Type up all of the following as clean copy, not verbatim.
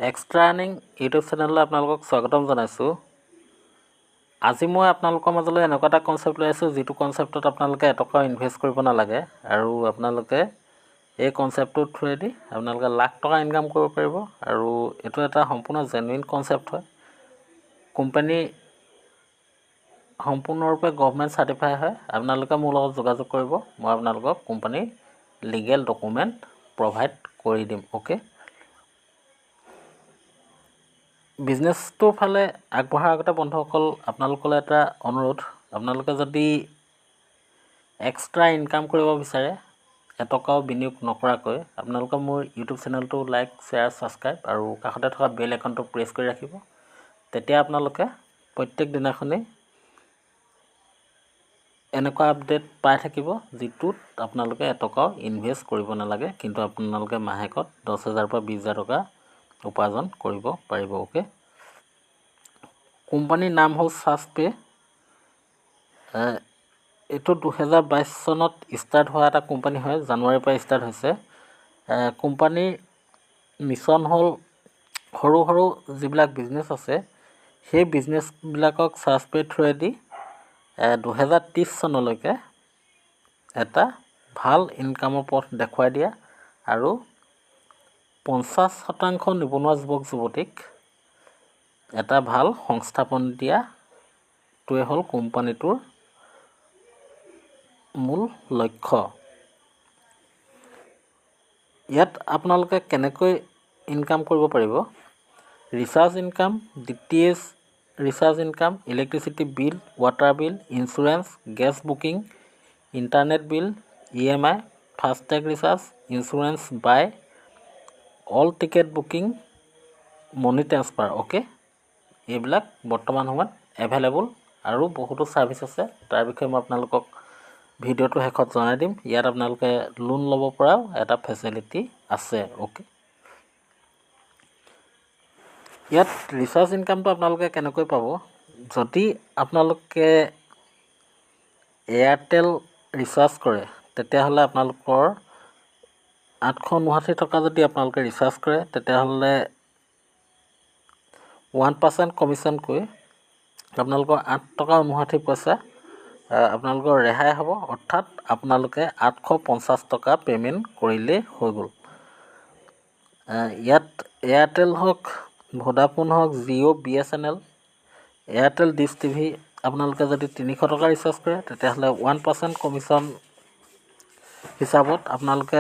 Extra earning YouTube চেনেললৈ আপোনালোকক স্বাগতম জনাইছোঁ। আজি মই আপোনালোকৰ মাজলৈ এনেকুৱা এটা কনচেপ্ট লৈ আছোঁ যিটো কনচেপ্টত আপোনালোকে এটকাও ইনভেষ্ট কৰিব নালাগে আৰু আপোনালোকে এই কনচেপ্টটোৰ থ্ৰুৱেদি আপোনালোকে লাখ টকা ইনকাম কৰিব পাৰিব আৰু এইটো এটা সম্পূৰ্ণ জেনুইন কনচেপ্ট হয়। কোম্পানী সম্পূৰ্ণৰূপে গভৰ্ণমেণ্ট চাৰ্টিফাই হয়। আপোনালোকে মোৰ লগত যোগাযোগ কৰিব, মই আপোনালোকক কোম্পানীৰ লিগেল ডকুমেণ্ট প্ৰভাইড কৰি দিম। অ'কে, বিজনেছটোৰ ফালে আগবঢ়াৰ আগতে বন্ধুসকল আপোনালোকলৈ এটা অনুৰোধ, আপোনালোকে যদি এক্সট্ৰা ইনকাম কৰিব বিচাৰে এটকাও বিনিয়োগ নকৰাকৈ, আপোনালোকে মোৰ ইউটিউব চেনেলটো লাইক, শ্বেয়াৰ, ছাবস্ক্ৰাইব আৰু কাষতে থকা বেল আইকনটো প্ৰেছ কৰি ৰাখিব। তেতিয়া আপোনালোকে প্ৰত্যেক দিনাখনেই এনেকুৱা আপডেট পাই থাকিব যিটোত আপোনালোকে এটকাও ইনভেষ্ট কৰিব নালাগে, কিন্তু আপোনালোকে মাহেকত 10,000 পৰা 20,000 টকা উপাৰ্জন কৰিব পাৰিব। অ'কে, কোম্পানীৰ নাম হ'ল চাৰ্জপে। এইটো 2022 চনত ষ্টাৰ্ট হোৱা এটা কোম্পানী হয়, জানুৱাৰীৰ পৰা ষ্টাৰ্ট হৈছে। কোম্পানীৰ মিছন হ'ল সৰু সৰু যিবিলাক বিজনেছ আছে সেই বিজনেছবিলাকক চাৰ্জপে থ্ৰুৱেদি 2030 চনলৈকে এটা ভাল ইনকামৰ পথ দেখুৱাই দিয়া আৰু 50% নিবনুৱা যুৱক যুৱতীক এটা ভাল সংস্থাপন দিয়াটোৱে হ'ল কোম্পানীটোৰ মূল লক্ষ্য। ইয়াত আপোনালোকে কেনেকৈ ইনকাম কৰিব পাৰিব? Recharge income, DTH recharge income, electricity bill, water bill, insurance, gas booking, internet bill, EMI, FASTag recharge, insurance buy, all ticket booking, money transfer. Okay, এইবিলাক বৰ্তমান সময়ত এভেইলেবল আৰু বহুতো ছাৰ্ভিচ আছে। তাৰ বিষয়ে মই আপোনালোকক ভিডিঅ'টো শেষত জনাই দিম। ইয়াত আপোনালোকে লোন ল'ব পৰাও এটা ফেচিলিটি আছে। অ'কে, ইয়াত ৰিচাৰ্জ ইনকামটো আপোনালোকে কেনেকৈ পাব? যদি আপোনালোকে এয়াৰটেল ৰিচাৰ্জ কৰে তেতিয়াহ'লে আপোনালোকৰ 859 টকা যদি আপোনালোকে ৰিচাৰ্জ কৰে তেতিয়াহ'লে 1% কমিশ্যনকৈ আপোনালোকৰ 8 টকা 59 পইচা আপোনালোকৰ ৰেহাই হ'ব, অৰ্থাৎ আপোনালোকে 850 টকা পে'মেণ্ট কৰিলেই হৈ গ'ল। ইয়াত এয়াৰটেল হওক, ভোডাফোন হওক, Jio', BSNL, Airtel dish TV আপোনালোকে যদি 300 টকা ৰিচাৰ্জ কৰে তেতিয়াহ'লে 1% কমিশ্যন হিচাপত আপোনালোকে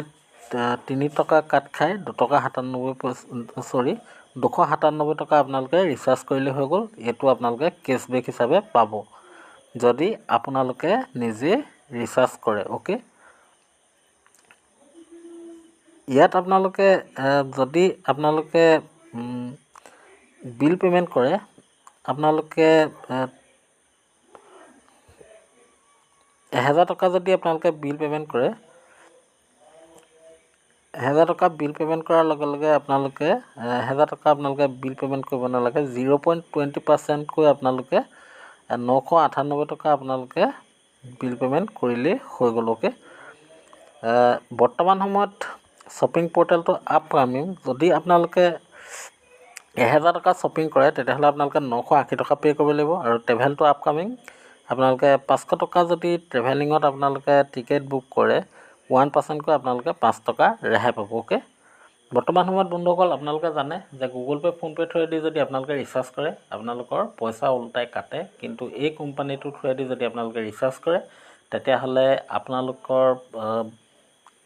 3 টকা কাট খাই 297 টকা আপোনালোকে ৰিচাৰ্জ কৰিলে হৈ গ'ল। এইটো আপোনালোকে কেছবেক হিচাপে পাব যদি আপোনালোকে নিজে ৰিচাৰ্জ কৰে। অ'কে, ইয়াত আপোনালোকে যদি আপোনালোকে বিল পে'মেণ্ট কৰে, আপোনালোকে 1000 টকা যদি আপোনালোকে বিল পে'মেণ্ট কৰে, 1000 টকা বিল পে'মেণ্ট কৰাৰ লগে লগে আপোনালোকে 1000 টকা আপোনালোকে বিল পে'মেণ্ট কৰিব নালাগে। 0.20%কৈ আপোনালোকে 998 টকা আপোনালোকে বিল পে'মেণ্ট কৰিলেই হৈ গ'ল। অ'কে, বৰ্তমান সময়ত শ্বপিং পৰ্টেলটো আপকামিং। যদি আপোনালোকে 1000 টকা শ্বপিং কৰে তেতিয়াহ'লে আপোনালোকে 980 টকা পে' কৰিব লাগিব আৰু ট্ৰেভেলটো আপকামিং। আপোনালোকে 500 টকা যদি ট্ৰেভেলিঙত আপোনালোকে টিকেট বুক কৰে 1%কৈ আপোনালোকে 5 টকা ৰেহাই পাব। অ'কে, বৰ্তমান সময়ত বন্ধুসকল আপোনালোকে জানে যে গুগল পে', ফোনপে' থ্ৰুৱেদি যদি আপোনালোকে ৰিচাৰ্জ কৰে আপোনালোকৰ পইচা ওলোটাই কাটে, কিন্তু এই কোম্পানীটোৰ থ্ৰুৱেদি যদি আপোনালোকে ৰিচাৰ্জ কৰে তেতিয়াহ'লে আপোনালোকৰ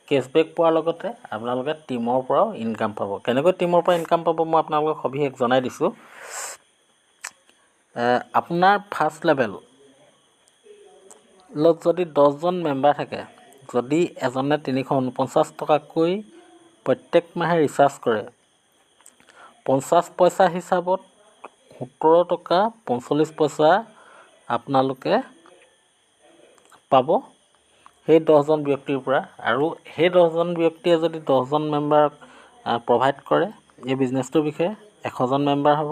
কেছবেক পোৱাৰ লগতে আপোনালোকে টীমৰ পৰাও ইনকাম পাব। কেনেকৈ টীমৰ পৰা ইনকাম পাব মই আপোনালোকক সবিশেষ জনাই দিছোঁ। আপোনাৰ ফাৰ্ষ্ট লেভেলত যদি 10জন মেম্বাৰ থাকে, যদি এজনে 349 টকাকৈ প্ৰত্যেক মাহে ৰিচাৰ্জ কৰে, 50 পইচা হিচাপত 17 টকা 45 পইচা আপোনালোকে পাব সেই 10জন ব্যক্তিৰ পৰা। আৰু সেই 10জন ব্যক্তিয়ে যদি 10জন মেম্বাৰক প্ৰভাইড কৰে এই বিজনেছটোৰ বিষয়ে, 100জন মেম্বাৰ হ'ব।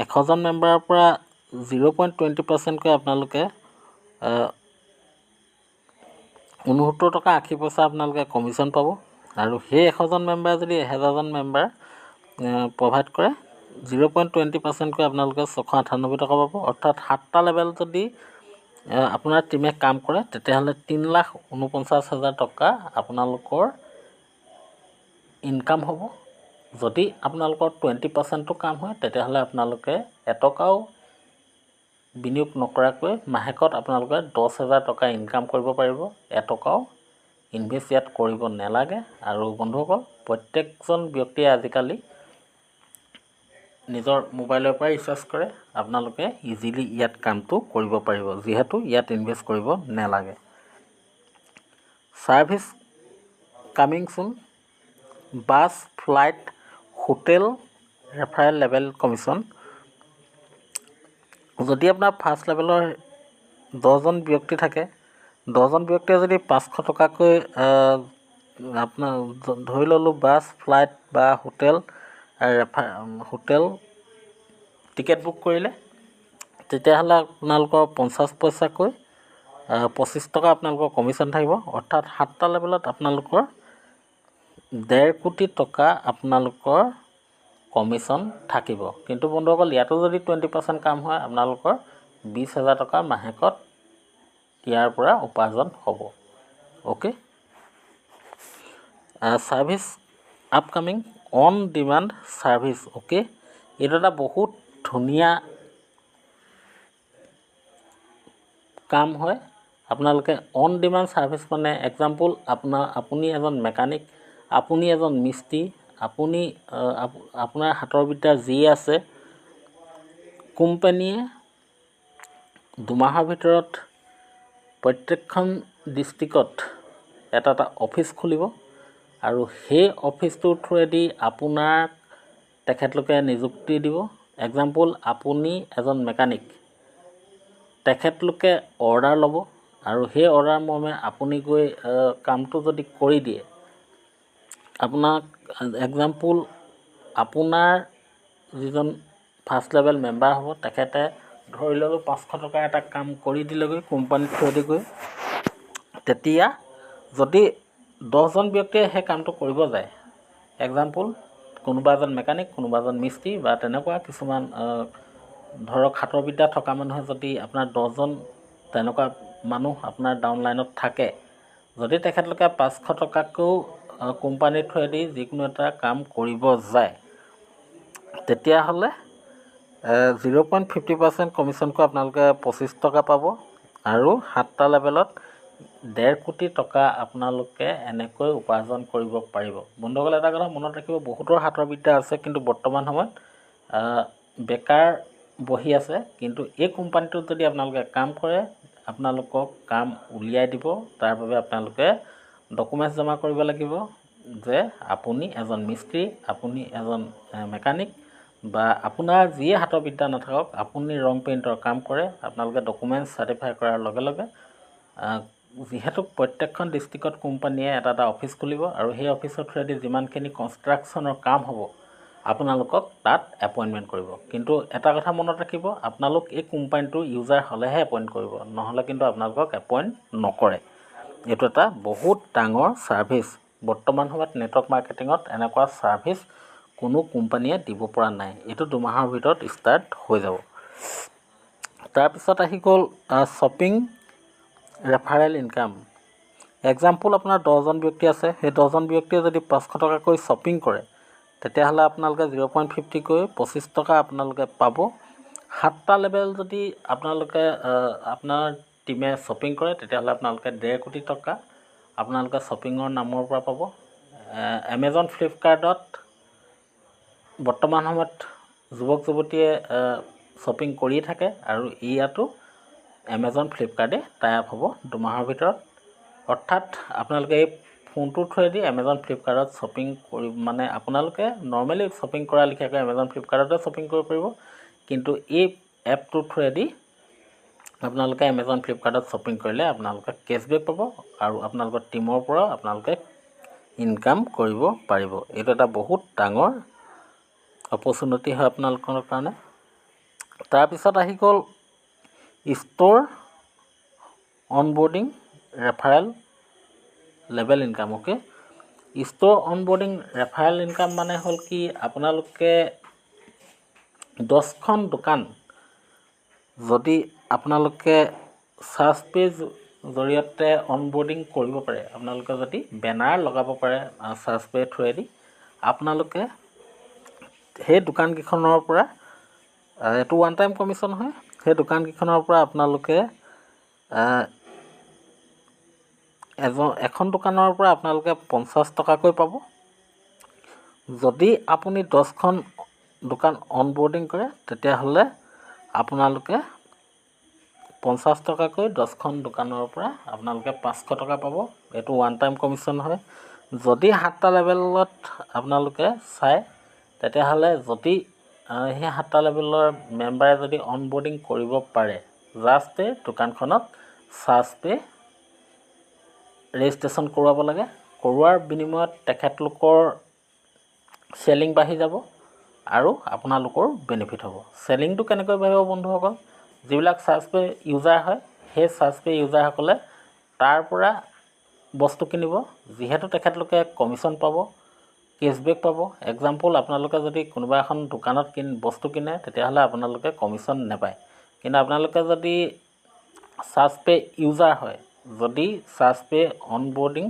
100জন মেম্বাৰৰ পৰা 0.20%কৈ আপোনালোকে 69 টকা 80 পইচা আপোনালোকে কমিশ্যন পাব। আৰু সেই 100জন মেম্বাৰ যদি 1000জন মেম্বাৰ প্ৰভাইড কৰে 0.20%কৈ আপোনালোকে 698 টকা পাব। অৰ্থাৎ 7টা লেভেল যদি আপোনাৰ টিমে কাম কৰে তেতিয়াহ'লে 3,49,000 টকা আপোনালোকৰ ইনকাম হ'ব। যদি আপোনালোকৰ 20%টো কাম হয় তেতিয়াহ'লে আপোনালোকে এটকাও বিনিয়োগ নকৰাকৈ মাহেকত আপোনালোকে 10,000 টকা ইনকাম কৰিব পাৰিব। এটকাও ইনভেষ্ট ইয়াত কৰিব নালাগে। আৰু বন্ধুসকল, প্ৰত্যেকজন ব্যক্তিয়ে আজিকালি নিজৰ মোবাইলৰ পৰা ৰিচাৰ্জ কৰে। আপোনালোকে ইজিলি ইয়াত কামটো কৰিব পাৰিব, যিহেতু ইয়াত ইনভেষ্ট কৰিব নালাগে। ছাৰ্ভিচ কামিং চুন, bus, flight, hotel referral level commission. যদি আপোনাৰ ফাৰ্ষ্ট লেভেলৰ 10জন ব্যক্তি থাকে, 10জন ব্যক্তিয়ে যদি 500 টকাকৈ আপোনাৰ ধৰি ল'লোঁ বাছ, ফ্লাইট বা হোটেল টিকেট বুক কৰিলে, তেতিয়াহ'লে আপোনালোকৰ 50 পইচাকৈ 25 টকা আপোনালোকৰ কমিশ্যন থাকিব। অৰ্থাৎ 7টা লেভেলত আপোনালোকৰ 1.5 কোটি টকা আপোনালোকৰ কমিশ্যন থাকিব। কিন্তু বন্ধুসকল, ইয়াতো যদি 20% কাম হয় আপোনালোকৰ 20,000 টকা মাহেকত ইয়াৰ পৰা উপাৰ্জন হ'ব। Okay, service upcoming on demand service. Okay, এইটো এটা বহুত ধুনীয়া কাম হয়। আপোনালোকে অন ডিমাণ্ড ছাৰ্ভিচ মানে এক্সাম্পল, আপুনি এজন মেকানিক, আপুনি এজন মিস্ত্ৰী, আপুনি আপোনাৰ হাতৰ বিদ্যা যি আছে, কোম্পানীয়ে 2 মাহৰ ভিতৰত প্ৰত্যেকখন ডিষ্ট্ৰিক্টত এটা অফিচ খুলিব আৰু সেই অফিচটোৰ থ্ৰুৱেদি আপোনাক তেখেতলোকে নিযুক্তি দিব। এক্সাম্পল, আপুনি এজন মেকানিক, তেখেতলোকে অৰ্ডাৰ ল'ব আৰু সেই অৰ্ডাৰ মৰ্মে আপুনি গৈ কামটো যদি কৰি দিয়ে, আপোনাক এক্সাম্পল আপোনাৰ যিজন ফাৰ্ষ্ট লেভেল মেম্বাৰ হ'ব, তেখেতে ধৰি ল'লোঁ 500 টকাৰ এটা কাম কৰি দিলেগৈ কোম্পানীৰ থ্ৰুৱেদি গৈ। তেতিয়া যদি 10জন ব্যক্তিয়ে সেই কামটো কৰিব যায়, এক্সাম্পল কোনোবা এজন মেকানিক, কোনোবা এজন মিস্ত্ৰী বা তেনেকুৱা কিছুমান ধৰক হাতৰ বিদ্যা থকা মানুহে যদি আপোনাৰ 10জন তেনেকুৱা মানুহ আপোনাৰ ডাউন লাইনত থাকে, যদি তেখেতলোকে 500 টকাকৈও কোম্পানীৰ থ্ৰুৱেদি যিকোনো এটা কাম কৰিব যায়, তেতিয়াহ'লে 0.50% কমিশ্যনকৈ আপোনালোকে 25 টকা পাব আৰু 7টা লেভেলত 1.5 কোটি টকা আপোনালোকে এনেকৈ উপাৰ্জন কৰিব পাৰিব। বন্ধুসকল, এটা কথা মনত ৰাখিব, বহুতৰ হাতৰ বিদ্যা আছে কিন্তু বৰ্তমান সময়ত বেকাৰ বহি আছে। কিন্তু এই কোম্পানীটোত যদি আপোনালোকে কাম কৰে, আপোনালোকক কাম উলিয়াই দিব। তাৰ বাবে আপোনালোকে ডকুমেণ্টছ জমা কৰিব লাগিব যে আপুনি এজন মিস্ত্ৰী, আপুনি এজন মেকানিক বা আপোনাৰ যিয়ে হাতৰ বিদ্যা নাথাকক, আপুনি ৰং পেইণ্টৰ কাম কৰে। আপোনালোকে ডকুমেণ্টছ চাৰ্টিফাই কৰাৰ লগে লগে যিহেতু প্ৰত্যেকখন ডিষ্ট্ৰিক্টত কোম্পানীয়ে এটা অফিচ খুলিব আৰু সেই অফিচৰ থ্ৰুৱেদি যিমানখিনি কনষ্ট্ৰাকশ্যনৰ কাম হ'ব, আপোনালোকক তাত এপইণ্টমেণ্ট কৰিব। কিন্তু এটা কথা মনত ৰাখিব, আপোনালোক এই কোম্পানীটোৰ ইউজাৰ হ'লেহে এপইণ্ট কৰিব, নহ'লে কিন্তু আপোনালোকক এপইণ্ট নকৰে। এইটো এটা বহুত ডাঙৰ ছাৰ্ভিচ। বৰ্তমান সময়ত নেটৱৰ্ক মাৰ্কেটিঙত এনেকুৱা ছাৰ্ভিচ কোনো কোম্পানীয়ে দিব পৰা নাই। এইটো 2 মাহৰ ভিতৰত ষ্টাৰ্ট হৈ যাব। তাৰপিছত আহি গ'ল শ্বপিং ৰেফাৰেল ইনকাম। এক্সাম্পল, আপোনাৰ 10জন ব্যক্তি আছে, সেই 10জন ব্যক্তিয়ে যদি 500 টকাকৈ শ্বপিং কৰে, তেতিয়াহ'লে আপোনালোকে 0.50কৈ 25 টকা আপোনালোকে পাব। 7টা লেভেল যদি আপোনালোকে আপোনাৰ টিমে শ্বপিং কৰে, তেতিয়াহ'লে আপোনালোকে 1.5 কোটি টকা আপোনালোকে শ্বপিঙৰ নামৰ পৰা পাব। এমেজন, ফ্লিপকাৰ্টত বৰ্তমান সময়ত যুৱক যুৱতীয়ে শ্বপিং কৰিয়ে থাকে আৰু ইয়াতো এমেজন, ফ্লিপকাৰ্টে টাই আপ হ'ব 2 মাহৰ ভিতৰত। অৰ্থাৎ আপোনালোকে এই ফোনটোৰ থ্ৰুৱেদি এমেজন, ফ্লিপকাৰ্টত শ্বপিং কৰি মানে আপোনালোকে নৰ্মেলি শ্বপিং কৰা লিখিয়াকৈ এমেজন, ফ্লিপকাৰ্টতে শ্বপিং কৰিব পাৰিব। কিন্তু এই এপটোৰ থ্ৰুৱেদি আপোনালোকে এমেজন, ফ্লিপকাৰ্টত শ্বপিং কৰিলে আপোনালোকে কেছবেক পাব আৰু আপোনালোকৰ টিমৰ পৰাও আপোনালোকে ইনকাম কৰিব পাৰিব। এইটো এটা বহুত ডাঙৰ অপৰচুনিটি হয় আপোনালোকৰ কাৰণে। তাৰপিছত আহি গ'ল store onboarding referral level income. Okay, store onboarding referral income মানে হ'ল কি আপোনালোকে 10খন দোকান যদি আপোনালোকে চাৰ্চ পেজ জৰিয়তে অনবোৰ্ডিং কৰিব পাৰে, আপোনালোকে যদি বেনাৰ লগাব পাৰে চাৰ্চ পেজ থ্ৰুৱেদি, আপোনালোকে সেই দোকানকেইখনৰ পৰা এইটো ওৱান টাইম কমিশ্যন হয়, সেই দোকানকেইখনৰ পৰা আপোনালোকে এখন দোকানৰ পৰা আপোনালোকে 50 টকাকৈ পাব। যদি আপুনি 10খন দোকান অনবোৰ্ডিং কৰে তেতিয়াহ'লে আপোনালোকে 50 টকাকৈ 10খন দোকানৰ পৰা আপোনালোকে 500 টকা পাব। এইটো ওৱান টাইম কমিশ্যন হয়। যদি 7টা লেভেলত আপোনালোকে চায় তেতিয়াহ'লে যদি সেই 7টা লেভেলৰ মেম্বাৰে যদি অনবোৰ্ডিং কৰিব পাৰে, জাষ্ট দোকানখনত চাৰ্জ পে ৰেজিষ্ট্ৰেশ্যন কৰোৱাব লাগে। কৰোৱাৰ বিনিময়ত তেখেতলোকৰ চেলিং বাঢ়ি যাব আৰু আপোনালোকৰ বেনিফিট হ'ব। চেলিংটো কেনেকৈ বাঢ়িব বন্ধুসকল? যিবিলাক চাৰ্জ পে ইউজাৰ হয়, সেই চাৰ্জ পে ইউজাৰসকলে তাৰ পৰা বস্তু কিনিব, যিহেতু তেখেতলোকে কমিশ্যন পাব, কেছবেক পাব। এক্সাম্পল, আপোনালোকে যদি কোনোবা এখন দোকানত বস্তু কিনে তেতিয়াহ'লে আপোনালোকে কমিশ্যন নাপায়। কিন্তু আপোনালোকে যদি চাৰ্জ পে ইউজাৰ হয়, যদি চাৰ্জ পে অনবোৰ্ডিং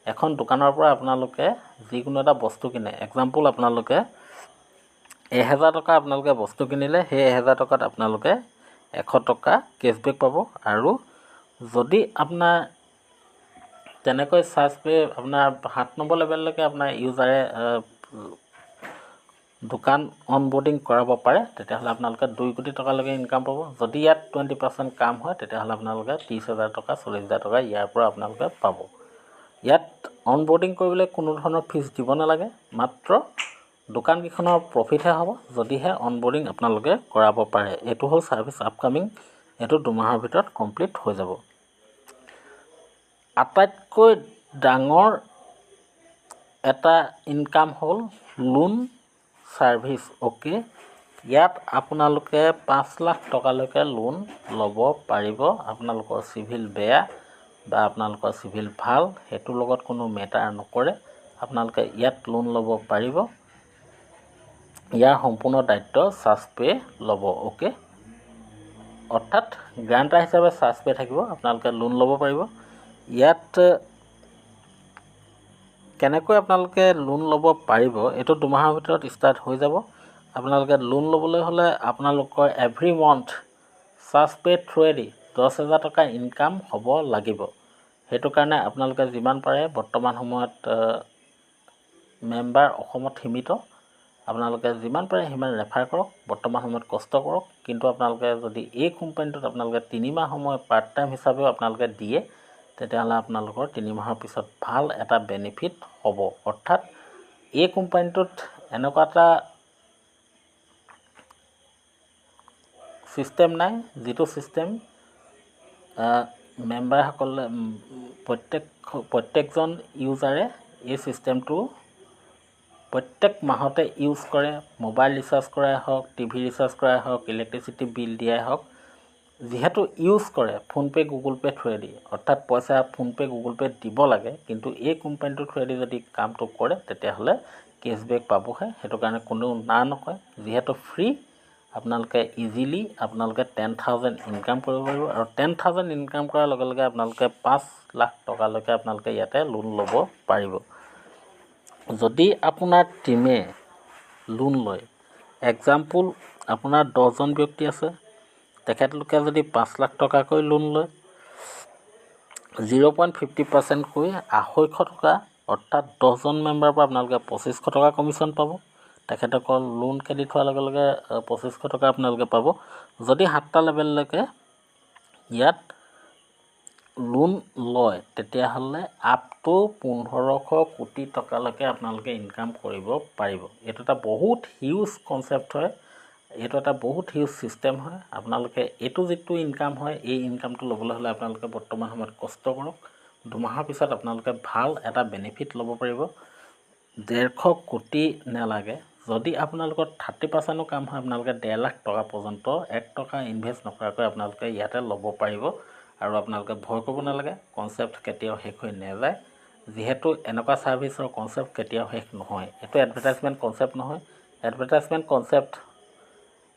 এখন দোকানৰ পৰা আপোনালোকে যিকোনো এটা বস্তু কিনে, এক্সাম্পল আপোনালোকে 1000 টকা আপোনালোকে বস্তু কিনিলে, সেই 1000 টকাত আপোনালোকে 100 টকা কেছবেক পাব। আৰু যদি আপোনাৰ তেনেকৈ চাৰ্জ পে আপোনাৰ 7 নম্বৰ লেভেললৈকে আপোনাৰ ইউজাৰে দোকান অনবোৰ্ডিং কৰাব পাৰে, তেতিয়াহ'লে আপোনালোকে 2 কোটি টকালৈকে ইনকাম পাব। যদি ইয়াত 20% কাম হয় তেতিয়াহ'লে আপোনালোকে 30,000 টকা 40,000 টকা ইয়াৰ পৰা আপোনালোকে পাব। ইয়াত অনবোৰ্ডিং কৰিবলৈ কোনো ধৰণৰ ফিজ দিব নালাগে, মাত্ৰ দোকানকেইখনৰ প্ৰফিটহে হ'ব যদিহে অনবোৰ্ডিং আপোনালোকে কৰাব পাৰে। এইটো হ'ল ছাৰ্ভিচ আপকামিং, এইটো 2 মাহৰ ভিতৰত কমপ্লিট হৈ যাব। আটাইতকৈ ডাঙৰ এটা ইনকাম হ'ল লোন ছাৰ্ভিচ। অ'কে, ইয়াত আপোনালোকে 5 লাখ টকালৈকে লোন ল'ব পাৰিব। আপোনালোকৰ চিভিল বেয়া বা আপোনালোকৰ চিভিল ভাল, সেইটোৰ লগত কোনো মেটাৰ নকৰে, আপোনালোকে ইয়াত লোন ল'ব পাৰিব। ইয়াৰ সম্পূৰ্ণ দায়িত্ব চাৰ্জ পে ল'ব। অ'কে, অৰ্থাৎ গ্ৰাণ্টাৰ হিচাপে চাৰ্জ পে থাকিব, আপোনালোকে লোন ল'ব পাৰিব। ইয়াত কেনেকৈ আপোনালোকে লোন ল'ব পাৰিব, এইটো 2 মাহৰ ভিতৰত ষ্টাৰ্ট হৈ যাব। আপোনালোকে লোন ল'বলৈ হ'লে আপোনালোকৰ এভৰি মান্থ চাৰ্জ পে থ্ৰুৱেদি 10,000 টকা ইনকাম হ'ব লাগিব। সেইটো কাৰণে আপোনালোকে যিমান পাৰে, বৰ্তমান সময়ত মেম্বাৰ অসমত সীমিত, আপোনালোকে যিমান পাৰে সিমান ৰেফাৰ কৰক, বৰ্তমান সময়ত কষ্ট কৰক। কিন্তু আপোনালোকে যদি এই কোম্পানীটোত আপোনালোকে 3 মাহ সময় পাৰ্ট টাইম হিচাপেও আপোনালোকে দিয়ে, তেতিয়াহ'লে আপোনালোকৰ 3 মাহৰ পিছত ভাল এটা বেনিফিট হ'ব। অৰ্থাৎ এই কোম্পানীটোত এনেকুৱা এটা ছিষ্টেম নাই, যিটো ছিষ্টেম মেম্বাৰসকলে প্ৰত্যেকজন ইউজাৰে এই ছিষ্টেমটো প্ৰত্যেক মাহতে ইউজ কৰে। মোবাইল ৰিচাৰ্জ কৰাই হওক, টিভি ৰিচাৰ্জ কৰাই হওক, ইলেক্ট্ৰিচিটি বিল দিয়াই হওক, যিহেতু ইউজ কৰে ফোনপে গুগল পে থ্ৰুৱেদি, অৰ্থাৎ পইচা ফোনপে গুগল পে দিব লাগে, কিন্তু এই কোম্পানীটোৰ থ্ৰুৱেদি যদি কামটো কৰে তেতিয়াহ'লে কেছবেক পাবহে। সেইটো কাৰণে কোনেও না নকয়, যিহেতু ফ্ৰী, আপোনালোকে ইজিলি আপোনালোকে 10,000 ইনকাম কৰিব পাৰিব। আৰু 10,000 ইনকাম কৰাৰ লগে লগে আপোনালোকে 5 লাখ টকালৈকে আপোনালোকে ইয়াতে লোন ল'ব পাৰিব। যদি আপোনাৰ টীমে লোন লয়, এক্সাম্পল আপোনাৰ 10জন ব্যক্তি আছে, তেখেতলোকে যদি 5 লাখ টকাকৈ লোন লয়, 0.50%কৈ 250 টকা, অৰ্থাৎ 10জন মেম্বাৰৰ পৰা আপোনালোকে 2500 টকা কমিশ্যন পাব। তেখেতসকল লোন ক্ৰেডিট হোৱাৰ লগে লগে 2500 টকা আপোনালোকে পাব। যদি 7টা লেভেললৈকে ইয়াত লোন লয় তেতিয়াহ'লে আপ টু 1500 কোটি টকালৈকে আপোনালোকে ইনকাম কৰিব পাৰিব। এইটো এটা বহুত হিউজ কনচেপ্ট হয়, এইটো এটা বহুত হিউজ ছিষ্টেম হয়। আপোনালোকে এইটো যিটো ইনকাম হয়, এই ইনকামটো ল'বলৈ হ'লে আপোনালোকে বৰ্তমান সময়ত কষ্ট কৰক। 2 মাহৰ পিছত আপোনালোকে ভাল এটা বেনিফিট ল'ব পাৰিব। 150 কোটি নালাগে, যদি আপোনালোকৰ 30%ও কাম হয়, আপোনালোকে 1.5 লাখ টকা পৰ্যন্ত 1 টকা ইনভেষ্ট নকৰাকৈ আপোনালোকে ইয়াতে ল'ব পাৰিব। আৰু আপোনালোকে ভয় কৰিব নালাগে, কনচেপ্ট কেতিয়াও শেষ হৈ নাযায়। যিহেতু এনেকুৱা ছাৰ্ভিচৰ কনচেপ্ট কেতিয়াও শেষ নহয়। এইটো এডভাৰটাইজমেণ্ট কনচেপ্ট নহয়। এডভাৰটাইজমেণ্ট কনচেপ্ট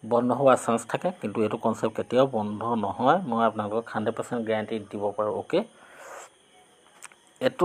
বন্ধ হোৱাৰ চান্স থাকে, কিন্তু এইটো কনচেপ্ট কেতিয়াও বন্ধ নহয়। মই আপোনালোকক 100% গেৰাণ্টি দিব পাৰোঁ। অ'কে, এইটো